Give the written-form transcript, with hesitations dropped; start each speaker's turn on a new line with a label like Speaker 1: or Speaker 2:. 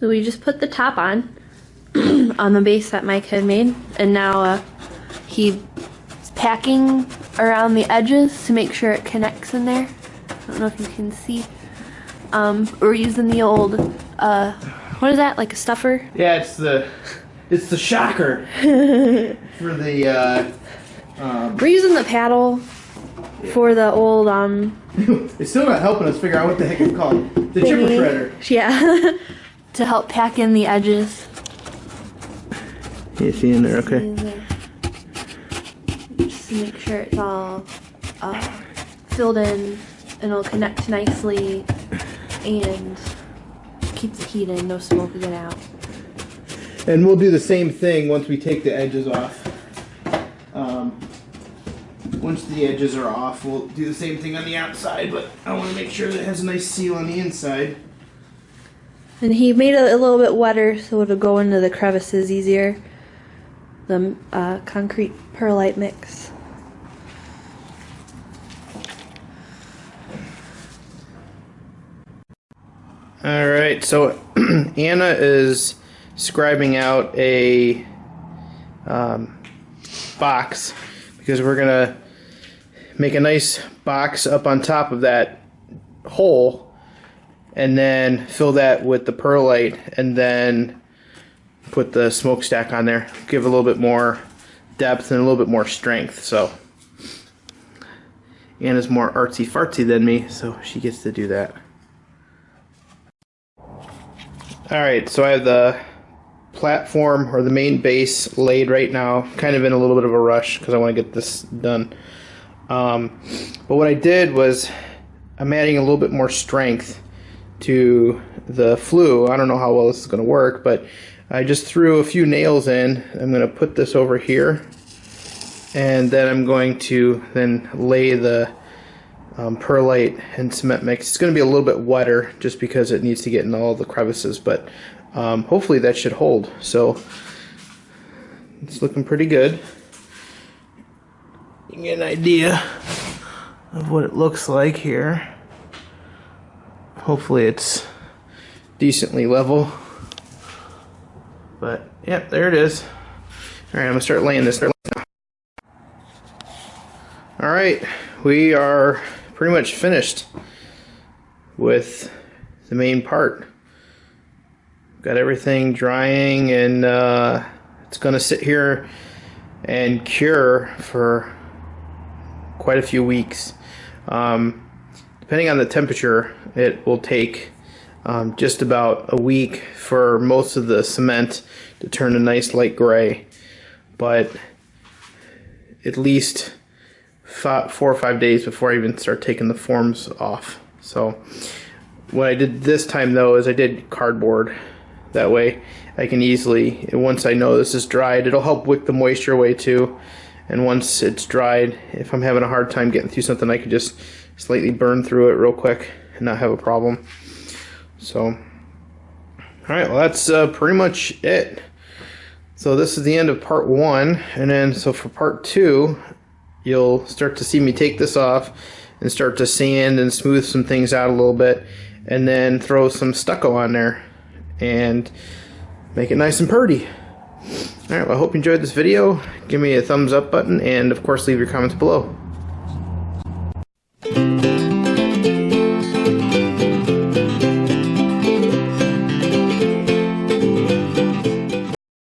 Speaker 1: So we just put the top on the base that Mike had made, and now he's packing around the edges to make sure it connects in there. I don't know if you can see. We're using the old, what is that, like a stuffer?
Speaker 2: Yeah, it's the shocker for the,
Speaker 1: We're using the paddle for the old,
Speaker 2: It's still not helping us figure out what the heck it's called. The chipper shredder.
Speaker 1: Yeah, to help pack in the edges.
Speaker 2: You see in there, okay.
Speaker 1: Just to make sure it's all filled in and it'll connect nicely and keep the heat in, no smoke will get out.
Speaker 2: And we'll do the same thing once we take the edges off. Once the edges are off, we'll do the same thing on the outside, but I want to make sure that it has a nice seal on the inside.
Speaker 1: And he made it a little bit wetter so it'll go into the crevices easier. The concrete perlite mix.
Speaker 2: Alright, so Anna is scribing out a box because we're going to make a nice box up on top of that hole and then fill that with the perlite and then put the smokestack on there. Give a little bit more depth and a little bit more strength. So Anna's more artsy-fartsy than me, so she gets to do that. Alright, so I have the platform or the main base laid right now, kind of in a little bit of a rush because I want to get this done. But what I did was I'm adding a little bit more strength to the flue. I don't know how well this is going to work, but I just threw a few nails in. I'm going to put this over here, and then I'm going to then lay the perlite and cement mix. It's going to be a little bit wetter just because it needs to get in all the crevices, but hopefully that should hold. So it's looking pretty good. You can get an idea of what it looks like here. Hopefully it's decently level. But yeah, there it is. Alright, I'm going to start laying this. Alright, we are pretty much finished with the main part. Got everything drying, and it's going to sit here and cure for quite a few weeks. Depending on the temperature, it will take just about a week for most of the cement to turn a nice light gray, but at least 4 or 5 days before I even start taking the forms off. So what I did this time though is I did cardboard. That way I can easily, once I know this is dried, it'll help wick the moisture away too. And once it's dried, if I'm having a hard time getting through something, I can just slightly burn through it real quick and not have a problem. So, alright, well that's pretty much it. So this is the end of part 1, and then so for part 2, you'll start to see me take this off and start to sand and smooth some things out a little bit, and then throw some stucco on there and make it nice and purty. Alright, well I hope you enjoyed this video. Give me a thumbs up button, and of course leave your comments below.